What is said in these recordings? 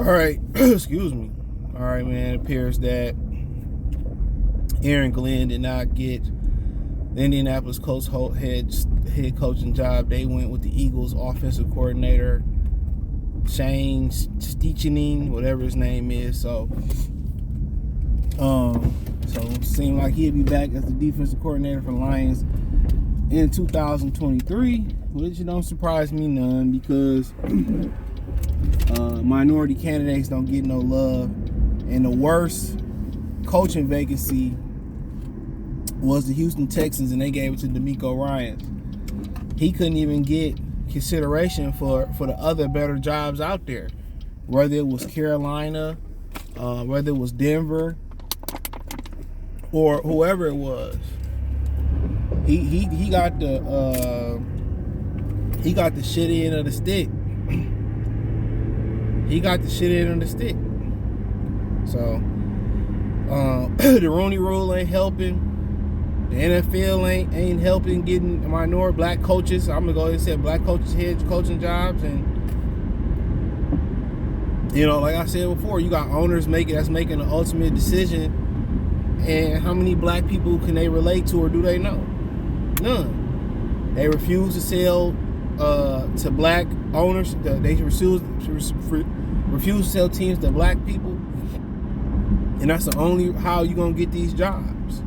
All right, excuse me. All right, man. It appears that Aaron Glenn did not get the Indianapolis Colts head coaching job. They went with the Eagles offensive coordinator, Shane Steichen, whatever his name is. So it seemed like he'd be back as the defensive coordinator for the Lions in 2023, which don't surprise me none because minority candidates don't get no love. And the worst coaching vacancy was the Houston Texans, and they gave it to DeMeco Ryans. He couldn't even get consideration for the other better jobs out there, whether it was Carolina, whether it was Denver, or whoever it was. He got the shit end of the stick. He got the shit end of the stick. So the Rooney Rule ain't helping. The NFL ain't helping getting minority black coaches. I'm gonna go ahead and say black coaches head coaching jobs, and like I said before, you got owners that's making the ultimate decision. And how many black people can they relate to or do they know? None. They refuse to sell to black owners. They refuse to sell teams to black people. And that's the only how you're going to get these jobs.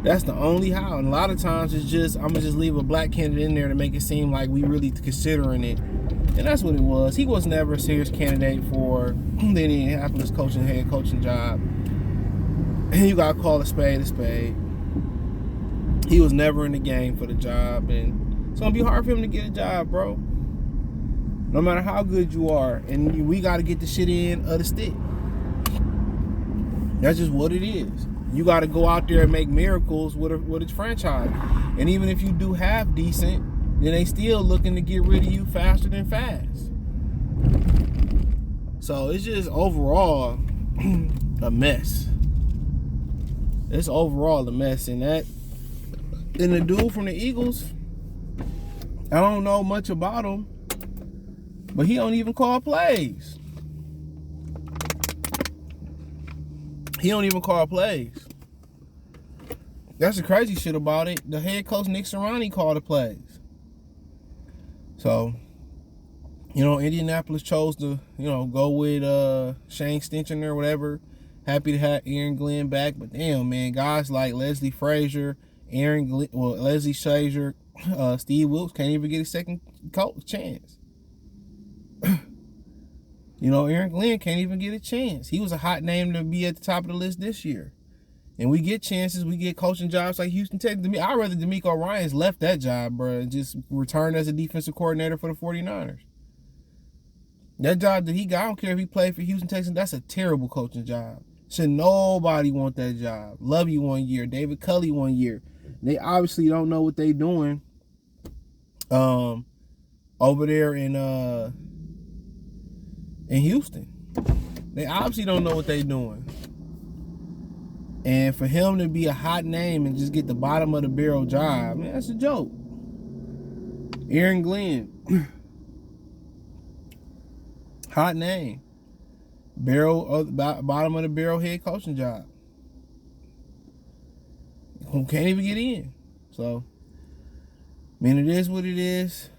That's the only how. And a lot of times it's just, I'm going to just leave a black candidate in there to make it seem like we really considering it. And that's what it was. He was never a serious candidate for the Indianapolis head coaching job. And you got to call a spade a spade. He was never in the game for the job. And it's going to be hard for him to get a job, bro. No matter how good you are. And we got to get the shit in of the stick. That's just what it is. You got to go out there and make miracles with a franchise. And even if you do half decent, then they still looking to get rid of you faster than fast. So it's just overall a mess. It's overall a mess. And the dude from the Eagles, I don't know much about him, but he don't even call plays. He don't even call plays. That's the crazy shit about it. The head coach, Nick Sirianni, called the plays. So, Indianapolis chose to, go with Shane Steichen or whatever. Happy to have Aaron Glenn back. But damn, man, guys like Leslie Frazier, Leslie Frazier, Steve Wilkes can't even get a second chance. Aaron Glenn can't even get a chance. He was a hot name to be at the top of the list this year. And we get chances. We get coaching jobs like Houston Texans. I'd rather DeMeco Ryans left that job, bro, and just returned as a defensive coordinator for the 49ers. That job that he got, I don't care if he played for Houston Texans, that's a terrible coaching job. Should nobody want that job. Lovey 1 year, David Culley 1 year. They obviously don't know what they're doing over there in Houston. They obviously don't know what they're doing. And for him to be a hot name and just get the bottom of the barrel job, man, that's a joke. Aaron Glenn, hot name, bottom of the barrel head coaching job. Who can't even get in. So, it is what it is.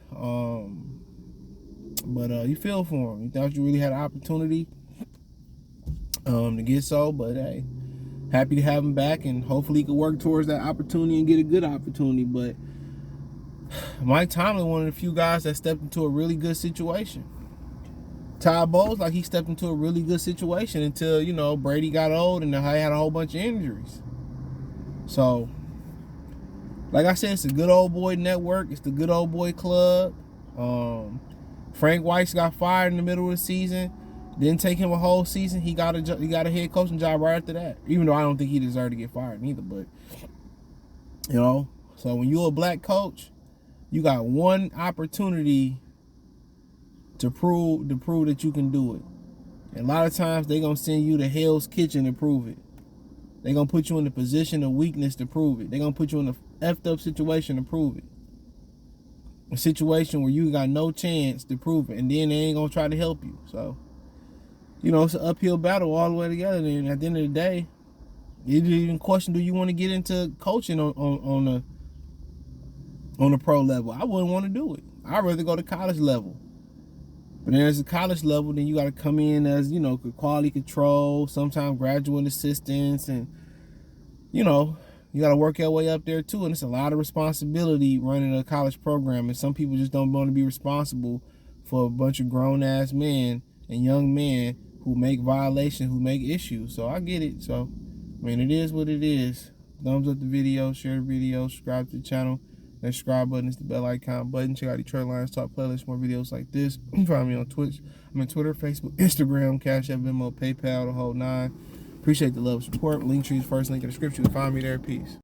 But you feel for him. You thought you really had an opportunity to get so, but hey, happy to have him back, and hopefully he can work towards that opportunity and get a good opportunity. But Mike Tomlin, one of the few guys that stepped into a really good situation. Todd Bowles, like he stepped into a really good situation until, Brady got old and had a whole bunch of injuries. So, like I said, it's a good old boy network. It's the good old boy club. Frank Weiss got fired in the middle of the season. Didn't take him a whole season. He got a head coaching job right after that. Even though I don't think he deserved to get fired either. But, so when you're a black coach, you got one opportunity to prove that you can do it. And a lot of times they're going to send you to Hell's Kitchen to prove it. They're going to put you in a position of weakness to prove it. They're going to put you in a effed up situation to prove it. A situation where you got no chance to prove it. And then they ain't going to try to help you. So, you know, it's an uphill battle all the way together. And at the end of the day, you didn't even question, do you want to get into coaching on the pro level? I wouldn't want to do it. I'd rather go to college level. But then as a college level, then you got to come in as, you know, quality control, sometimes graduate assistants, and, you know, you got to work your way up there too. And it's a lot of responsibility running a college program. And some people just don't want to be responsible for a bunch of grown-ass men and young men who make violations, who make issues. So I get it. So, I mean, it is what it is. Thumbs up the video, share the video, subscribe to the channel. That subscribe button is the bell icon button. Check out Detroit Lions Talk playlist, more videos like this. Find me on Twitch. I'm on Twitter, Facebook, Instagram, Cash App, Venmo, PayPal, the whole nine. Appreciate the love and support. Linktree is first link in the description. You can find me there. Peace.